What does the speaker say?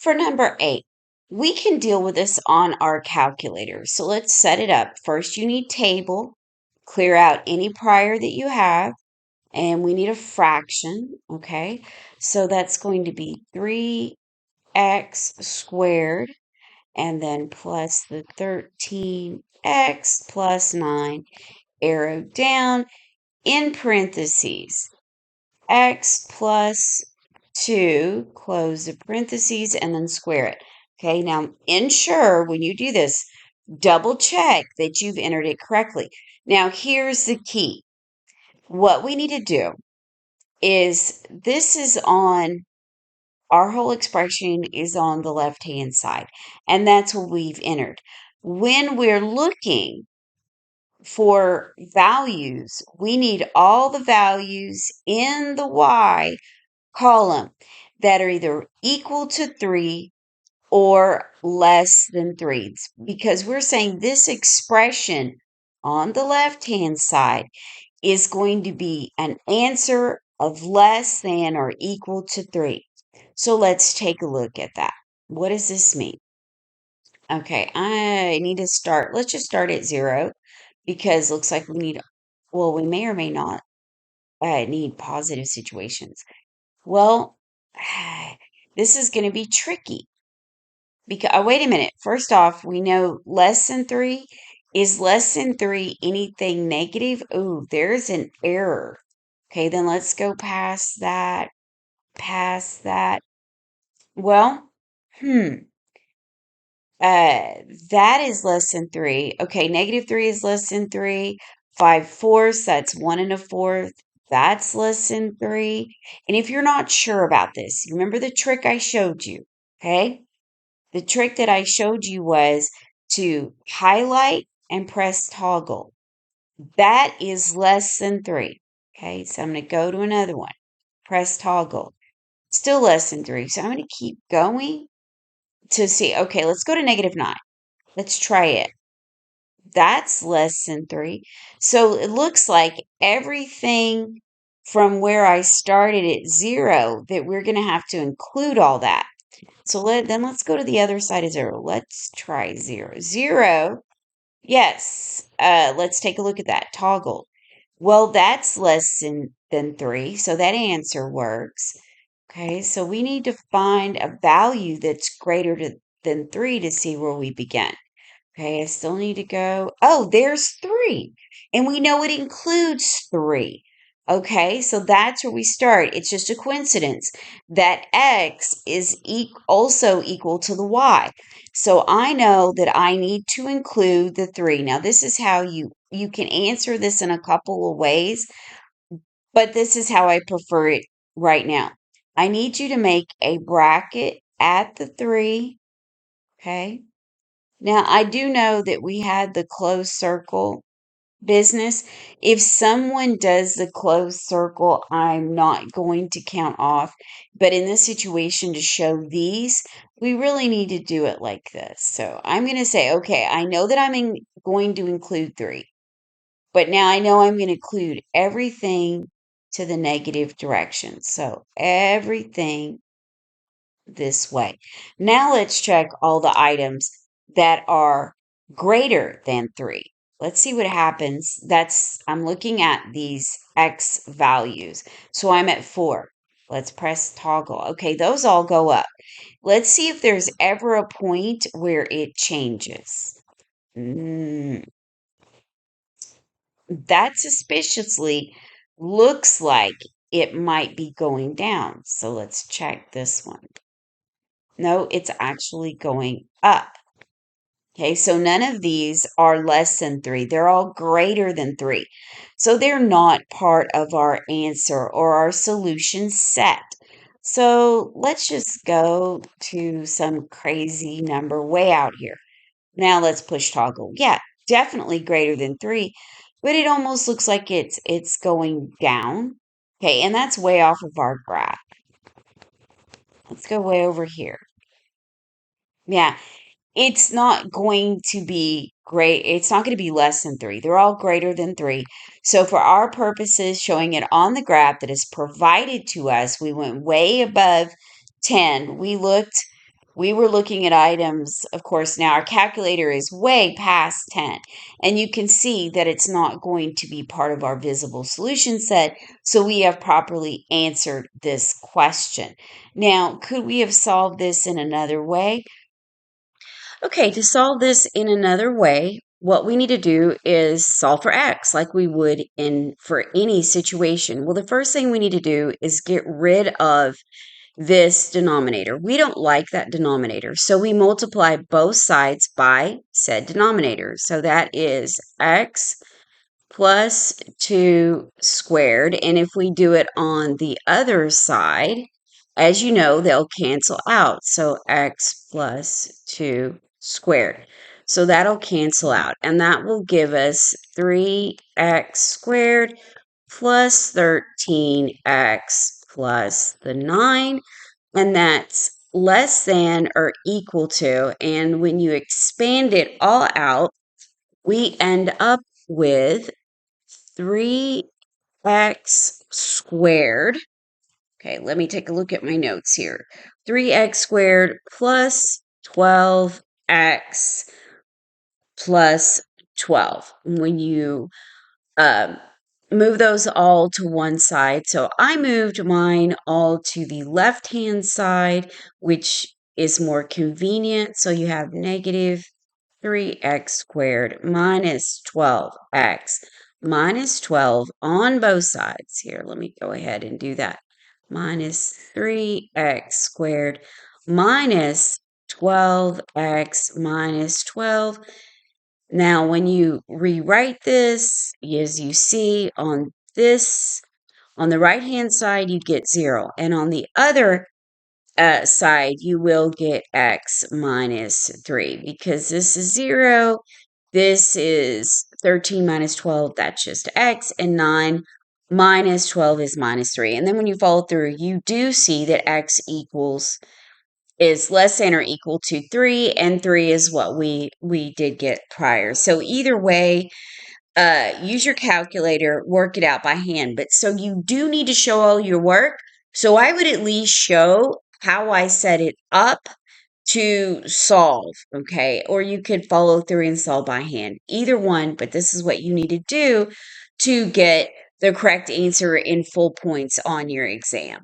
For number 8, we can deal with this on our calculator. So let's set it up. First, you need table, clear out any prior that you have, and we need a fraction, okay? So that's going to be 3x squared, and then plus the 13x plus 9, arrow down, in parentheses, x plus 2, close the parentheses, and then square it. Okay, now ensure when you do this, double check that you've entered it correctly. Now, here's the key. What we need to do is this is on our whole expression is on the left hand side, and that's what we've entered. When we're looking for values, we need all the values in the y column that are either equal to 3 or less than 3, because we're saying this expression on the left hand side is going to be an answer of less than or equal to 3. So let's take a look at that. What does this mean? Okay, I need to start. Let's just start at 0 because looks like we need, well, we may or may not need positive situations. Well, this is going to be tricky because, oh, wait a minute. First off, we know less than 3 is less than 3 anything negative. Oh, there's an error. Okay, then let's go past that, past that. Well, hmm, that is less than 3. Okay, negative 3 is less than 3. 5/4, that's 1 and a fourth. That's less than 3. And if you're not sure about this, remember the trick I showed you, okay? The trick that I showed you was to highlight and press toggle. That is less than 3. Okay, so I'm going to go to another one. Press toggle. Still less than 3. So I'm going to keep going to see. Okay, let's go to negative 9. Let's try it. That's less than 3. So it looks like everything from where I started at 0 that we're going to have to include all that. So let's go to the other side of 0. Let's try 0. 0, yes. Let's take a look at that. Toggle. Well, that's less than 3, so that answer works. Okay, so we need to find a value that's than 3 to see where we begin. Okay, I still need to go. Oh, there's 3. And we know it includes 3. Okay, so that's where we start. It's just a coincidence that x is also equal to the y. So I know that I need to include the 3. Now, this is how you can answer this in a couple of ways, but this is how I prefer it right now. I need you to make a bracket at the 3. Okay. Now, I do know that we had the closed circle business. If someone does the closed circle, I'm not going to count off. But in this situation, to show these, we really need to do it like this. So I'm going to say, okay, I know that going to include 3. But now I know I'm going to include everything to the negative direction. So everything this way. Now let's check all the items that are greater than 3. Let's see what happens. I'm looking at these X values. So I'm at 4. Let's press toggle. Okay, those all go up. Let's see if there's ever a point where it changes. That suspiciously looks like it might be going down. So let's check this one. No, it's actually going up. Okay, so none of these are less than 3. They're all greater than 3. So they're not part of our answer or our solution set. So let's just go to some crazy number way out here. Now let's push toggle. Yeah, definitely greater than 3, but it almost looks like it's going down. Okay, and that's way off of our graph. Let's go way over here. Yeah, it's not going to be great. It's not going to be less than 3. They're all greater than 3. So for our purposes, showing it on the graph that is provided to us, we went way above 10. We looked we were looking at items, of course, now our calculator is way past 10, and you can see that it's not going to be part of our visible solution set, so we have properly answered this question. Now, could we have solved this in another way? Okay, to solve this in another way, what we need to do is solve for x like we would in for any situation. Well, the first thing we need to do is get rid of this denominator. We don't like that denominator, so we multiply both sides by said denominator. So that is x plus 2 squared. And if we do it on the other side, as you know, they'll cancel out. So x plus 2 squared. So that'll cancel out. And that will give us 3x squared plus 13x plus the 9. And that's less than or equal to. And when you expand it all out, we end up with 3x squared. Okay, let me take a look at my notes here. 3x squared plus 12x plus 12. When you move those all to one side, so I moved mine all to the left-hand side, which is more convenient. So you have negative 3x squared minus 12x minus 12 on both sides. Here, let me go ahead and do that. Minus 3x squared minus 12x minus 12. Now, when you rewrite this, as you see on this, on the right-hand side, you get 0. And on the other side, you will get x minus 3 because this is 0. This is 13 minus 12. That's just x. And 9 minus 12 is minus 3. And then when you follow through, you do see that x is less than or equal to 3. And 3 is what we did get prior. So either way, use your calculator, work it out by hand. But so you do need to show all your work. So I would at least show how I set it up to solve, okay? Or you could follow through and solve by hand. Either one, but this is what you need to do to get the correct answer in full points on your exam.